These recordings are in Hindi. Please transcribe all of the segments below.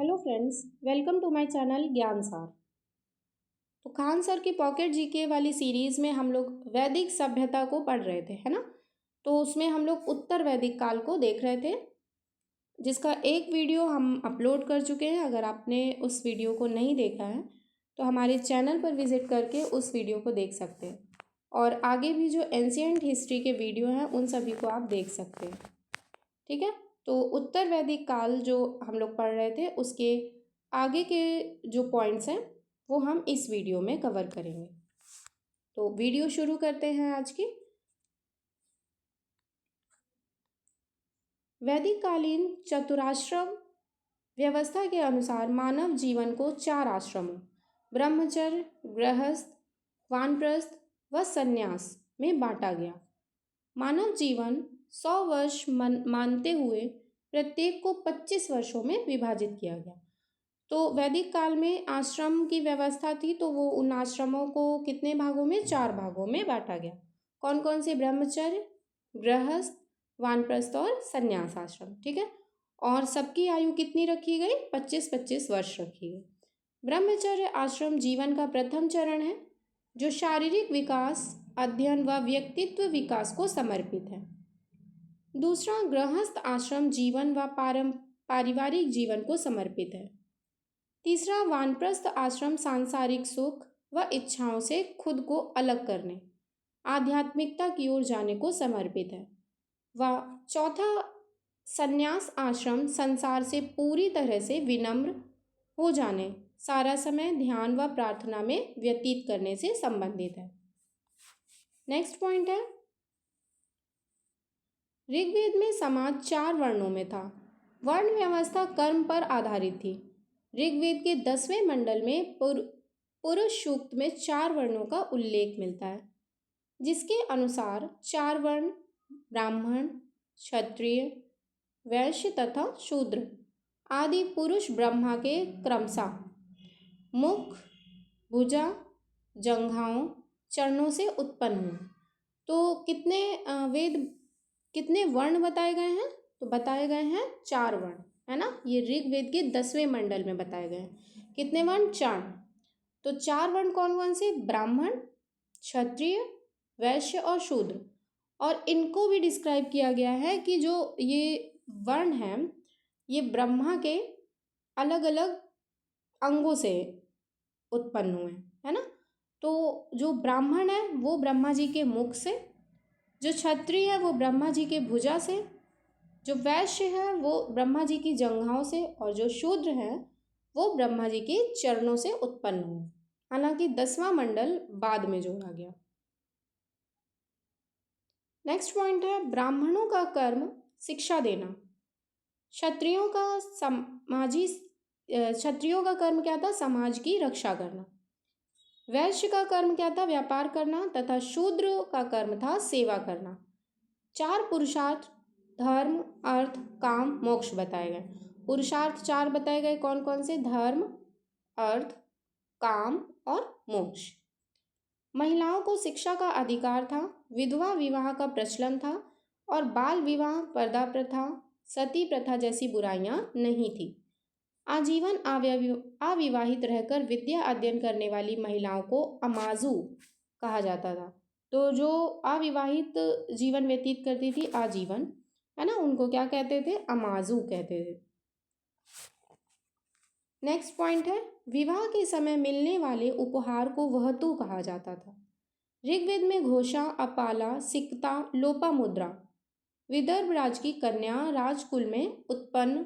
Hello friends, welcome to my channel Gyan Saar. तो खान सर की पॉकेट जीके वाली सीरीज़ में हम लोग वैदिक सभ्यता को पढ़ रहे थे, है ना। तो उसमें हम लोग उत्तर वैदिक काल को देख रहे थे, जिसका एक वीडियो हम अपलोड कर चुके हैं। अगर आपने उस वीडियो को नहीं देखा है तो हमारे चैनल पर विज़िट करके उस वीडियो को देख सकते हैं, और आगे भी जो एंशिएंट हिस्ट्री के वीडियो हैं उन सभी को आप देख सकते हैं। ठीक है। तो उत्तर वैदिक काल जो हम लोग पढ़ रहे थे उसके आगे के जो पॉइंट्स हैं वो हम इस वीडियो में कवर करेंगे। तो वीडियो शुरू करते हैं आज की। वैदिक कालीन चतुराश्रम व्यवस्था के अनुसार मानव जीवन को 4 आश्रमों ब्रह्मचर्य, गृहस्थ, वानप्रस्थ व संन्यास में बांटा गया। मानव जीवन 100 वर्ष मानते हुए प्रत्येक को 25 वर्षों में विभाजित किया गया। तो वैदिक काल में आश्रम की व्यवस्था थी, तो वो उन आश्रमों को कितने भागों में, 4 भागों में बांटा गया। कौन कौन से? ब्रह्मचर्य, गृहस्थ, वानप्रस्थ और संन्यास आश्रम। ठीक है। और सबकी आयु कितनी रखी गई? 25-25 वर्ष रखी गई। ब्रह्मचर्य आश्रम जीवन का प्रथम चरण है, जो शारीरिक विकास, अध्ययन व व्यक्तित्व विकास को समर्पित है। दूसरा, गृहस्थ आश्रम जीवन व पारिवारिक जीवन को समर्पित है। तीसरा, वानप्रस्थ आश्रम सांसारिक सुख व इच्छाओं से खुद को अलग करने, आध्यात्मिकता की ओर जाने को समर्पित है। व चौथा, संन्यास आश्रम संसार से पूरी तरह से विनम्र हो जाने, सारा समय ध्यान व प्रार्थना में व्यतीत करने से संबंधित है। नेक्स्ट पॉइंट है, ऋग्वेद में समाज 4 वर्णों में था। वर्ण व्यवस्था कर्म पर आधारित थी। ऋग्वेद के 10वें मंडल में पुरुष सूक्त में 4 वर्णों का उल्लेख मिलता है, जिसके अनुसार 4 वर्ण ब्राह्मण, क्षत्रिय, वैश्य तथा शूद्र आदि पुरुष ब्रह्मा के क्रमशः मुख, भुजा, जंघाओं, चरणों से उत्पन्न हुए। तो कितने वर्ण बताए गए हैं? तो बताए गए हैं 4 वर्ण, है ना। ये ऋग्वेद के 10वें मंडल में बताए गए हैं। कितने वर्ण? 4। तो 4 वर्ण कौन कौन से? ब्राह्मण, क्षत्रिय, वैश्य और शूद्र। और इनको भी डिस्क्राइब किया गया है कि जो ये वर्ण हैं ये ब्रह्मा के अलग अलग अंगों से उत्पन्न हुए, है ना। तो जो ब्राह्मण है वो ब्रह्मा जी के मुख से, जो क्षत्रिय है वो ब्रह्मा जी के भुजा से, जो वैश्य है वो ब्रह्मा जी की जंघाओं से, और जो शूद्र है वो ब्रह्मा जी के चरणों से उत्पन्न हुए। हालांकि 10वां मंडल बाद में जोड़ा गया। नेक्स्ट पॉइंट है, ब्राह्मणों का कर्म शिक्षा देना। क्षत्रियों का कर्म क्या था? समाज की रक्षा करना। वैश्य का कर्म क्या था? व्यापार करना। तथा शूद्र का कर्म था सेवा करना। 4 पुरुषार्थ धर्म, अर्थ, काम, मोक्ष बताए गए। पुरुषार्थ 4 बताए गए। कौन कौन से? धर्म, अर्थ, काम और मोक्ष। महिलाओं को शिक्षा का अधिकार था। विधवा विवाह का प्रचलन था और बाल विवाह, पर्दा प्रथा, सती प्रथा जैसी बुराइयां नहीं थी। आजीवन अविवाहित रहकर विद्या अध्ययन करने वाली महिलाओं को अमाजू कहा जाता था। तो जो अविवाहित जीवन व्यतीत करती थी आजीवन, है ना, उनको क्या कहते थे? अमाजू कहते थे। नेक्स्ट पॉइंट है, विवाह के समय मिलने वाले उपहार को वहतु कहा जाता था। ऋग्वेद में घोषा, अपाला, सिक्ता, लोपामुद्रा विदर्भ राज की कन्या राजकुल में उत्पन्न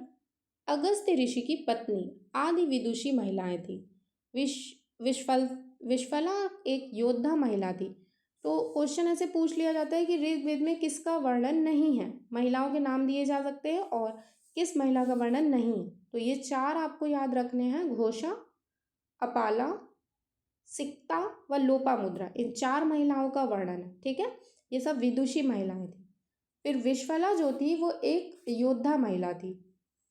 अगस्त्य ऋषि की पत्नी आदि विदुषी महिलाएं थी। विश्वला एक योद्धा महिला थी। तो क्वेश्चन ऐसे पूछ लिया जाता है कि ऋग्वेद में किसका वर्णन नहीं है? महिलाओं के नाम दिए जा सकते हैं और किस महिला का वर्णन नहीं। तो ये 4 आपको याद रखने हैं, घोषा, अपाला, सिक्ता व लोपामुद्रा। इन 4 महिलाओं का वर्णन है। ठीक है। ये सब विदुषी महिलाएं थी। फिर विश्वला जो थी वो एक योद्धा महिला थी।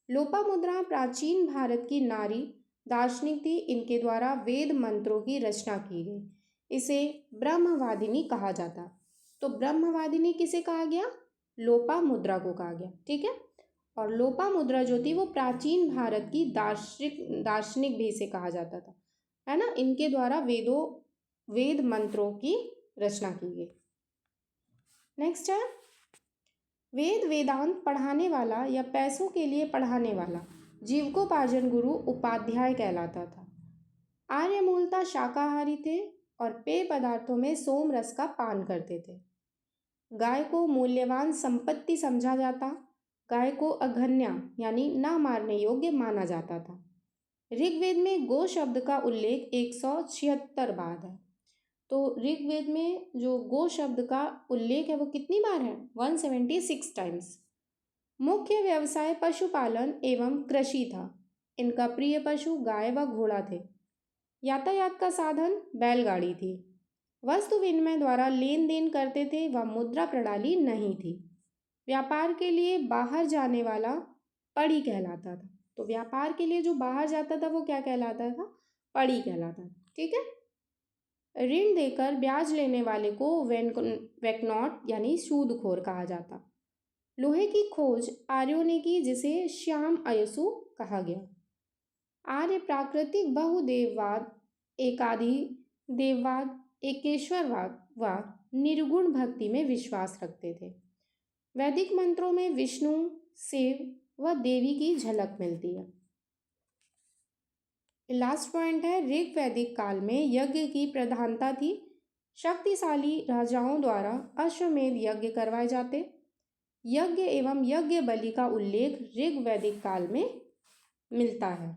लोपामुद्रा प्राचीन भारत की नारी दार्शनिक थी। इनके द्वारा वेद मंत्रों की रचना की गई। इसे ब्रह्मवादिनी कहा जाता। तो ब्रह्मवादिनी किसे कहा गया? लोपामुद्रा को कहा गया। ठीक है। और लोपामुद्रा जो थी वो प्राचीन भारत की दार्शनिक भी इसे कहा जाता था, है ना। इनके द्वारा वेद मंत्रों की रचना की गई। नेक्स्ट है वेद वेदांत पढ़ाने वाला या पैसों के लिए पढ़ाने वाला जीविकोपार्जन गुरु उपाध्याय कहलाता था। आर्य मूलतः शाकाहारी थे और पेय पदार्थों में सोम रस का पान करते थे। गाय को मूल्यवान संपत्ति समझा जाता, गाय को अघन्या यानी ना मारने योग्य माना जाता था। ऋग्वेद में गो शब्द का उल्लेख 176 बार है। तो ऋग्वेद में जो गो शब्द का उल्लेख है वो कितनी बार है? 176 टाइम्स। मुख्य व्यवसाय पशुपालन एवं कृषि था। इनका प्रिय पशु गाय व घोड़ा थे। यातायात का साधन बैलगाड़ी थी। वस्तु विनिमय द्वारा लेन देन करते थे व मुद्रा प्रणाली नहीं थी। व्यापार के लिए बाहर जाने वाला पड़ी कहलाता था। तो व्यापार के लिए जो बाहर जाता था वो क्या कहलाता था? पड़ी कहलाता था। ठीक है। ऋण देकर ब्याज लेने वाले को वैकनॉट यानी सूदखोर कहा जाता। लोहे की खोज आर्यों ने की जिसे श्याम अयसु कहा गया। आर्य प्राकृतिक बहुदेववाद, एकाधि देववाद, एकेश्वरवाद व निर्गुण भक्ति में विश्वास रखते थे। वैदिक मंत्रों में विष्णु, शिव व देवी की झलक मिलती है। लास्ट पॉइंट है ऋग वैदिक काल में यज्ञ की प्रधानता थी। शक्तिशाली राजाओं द्वारा अश्वमेध यज्ञ करवाए जाते। यज्ञ एवं यज्ञ बलि का उल्लेख ऋग वैदिक काल में मिलता है।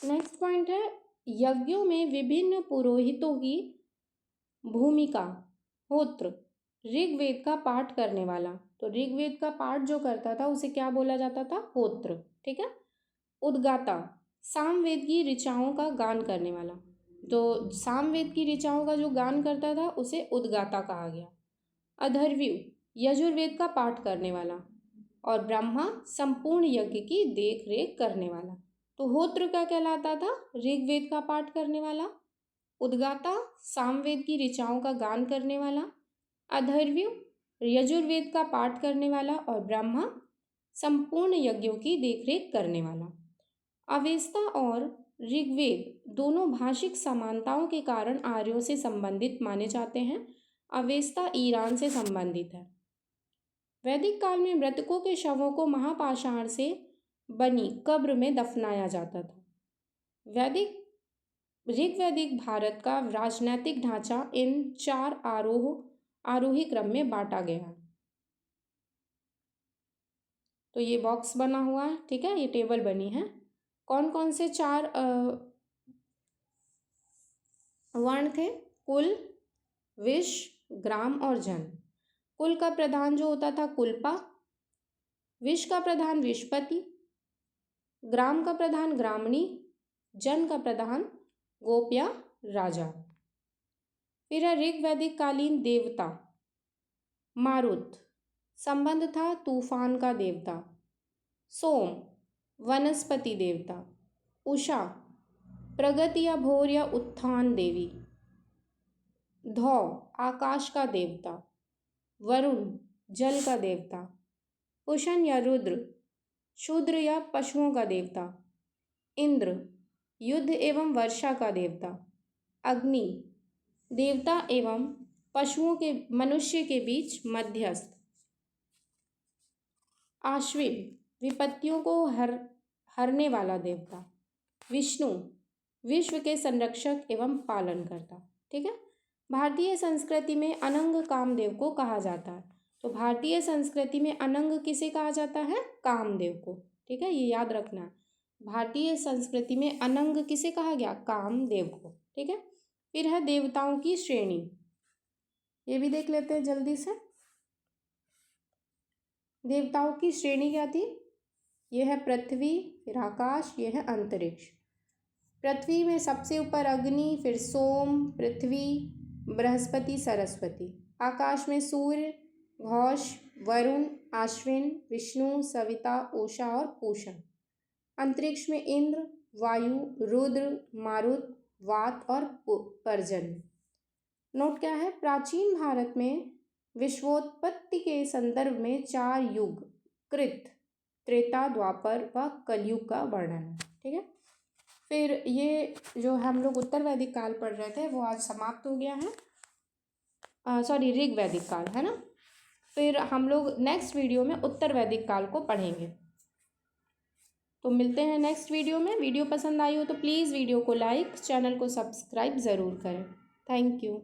नेक्स्ट पॉइंट है यज्ञों में विभिन्न पुरोहितों की भूमिका। होत्र ऋग्वेद का पाठ करने वाला। तो ऋग्वेद का पाठ जो करता था उसे क्या बोला जाता था? होत्र। ठीक है। उद्गाता सामवेद की ऋचाओं का गान करने वाला। तो सामवेद की ऋचाओं का जो गान करता था उसे उद्गाता कहा गया। अधर्व्यु यजुर्वेद का पाठ करने वाला। और ब्रह्मा संपूर्ण यज्ञ की देख रेख करने वाला। तो होत्र क्या कहलाता था? ऋग्वेद का पाठ करने वाला। उद्गाता सामवेद की ऋचाओं का गान करने वाला। अधर्व्यु यजुर्वेद का पाठ करने वाला। और ब्रह्मा संपूर्ण यज्ञों की देखरेख करने वाला। अवेस्ता और ऋग्वेद दोनों भाषिक समानताओं के कारण आर्यों से संबंधित माने जाते हैं। अवेस्ता ईरान से संबंधित है। वैदिक काल में मृतकों के शवों को महापाषाण से बनी कब्र में दफनाया जाता था। ऋग्वैदिक भारत का राजनैतिक ढांचा इन 4 आरोही क्रम में बांटा गया है। तो ये बॉक्स बना हुआ है। ठीक है। ये टेबल बनी है। कौन कौन से 4 वर्ण थे? कुल, विश्व, ग्राम और जन। कुल का प्रधान जो होता था कुलपा। विश्व का प्रधान विश्वपति। ग्राम का प्रधान ग्रामणी। जन का प्रधान गोप्या राजा। फिर है ऋग्वैदिक कालीन देवता। मारुत संबंध था तूफान का देवता। सोम वनस्पति देवता। उषा प्रगति या भोर या उत्थान देवी। धौ आकाश का देवता। वरुण जल का देवता। पुशन या रुद्र शूद्र या पशुओं का देवता। इंद्र युद्ध एवं वर्षा का देवता। अग्नि देवता एवं पशुओं के मनुष्य के बीच मध्यस्थ। आश्विन विपत्तियों को हरने वाला देवता। विष्णु विश्व के संरक्षक एवं पालनकर्ता। ठीक है। भारतीय संस्कृति में अनंग कामदेव को कहा जाता है। तो भारतीय संस्कृति में अनंग किसे कहा जाता है? कामदेव को। ठीक है। ये याद रखना है। भारतीय संस्कृति में अनंग किसे कहा गया? कामदेव को। ठीक है। फिर है देवताओं की श्रेणी। ये भी देख लेते हैं जल्दी से। देवताओं की श्रेणी क्या थी? यह है पृथ्वी, फिर आकाश, यह है अंतरिक्ष। पृथ्वी में सबसे ऊपर अग्नि, फिर सोम, पृथ्वी, बृहस्पति, सरस्वती। आकाश में सूर्य, घोष, वरुण, अश्विन, विष्णु, सविता, उषा और पूषण। अंतरिक्ष में इंद्र, वायु, रुद्र, मारुत, वात और पर्जन्य। नोट क्या है? प्राचीन भारत में विश्वोत्पत्ति के संदर्भ में 4 युग कृत, त्रेता, द्वापर व कलयुग का वर्णन है। ठीक है, फिर ये जो हम लोग उत्तर वैदिक काल पढ़ रहे थे वो आज समाप्त हो गया है। सॉरी, ऋग वैदिक काल है ना। फिर हम लोग नेक्स्ट वीडियो में उत्तर वैदिक काल को पढ़ेंगे। तो मिलते हैं नेक्स्ट वीडियो में। वीडियो पसंद आई हो तो प्लीज़ वीडियो को लाइक, चैनल को सब्सक्राइब ज़रूर करें। Thank you.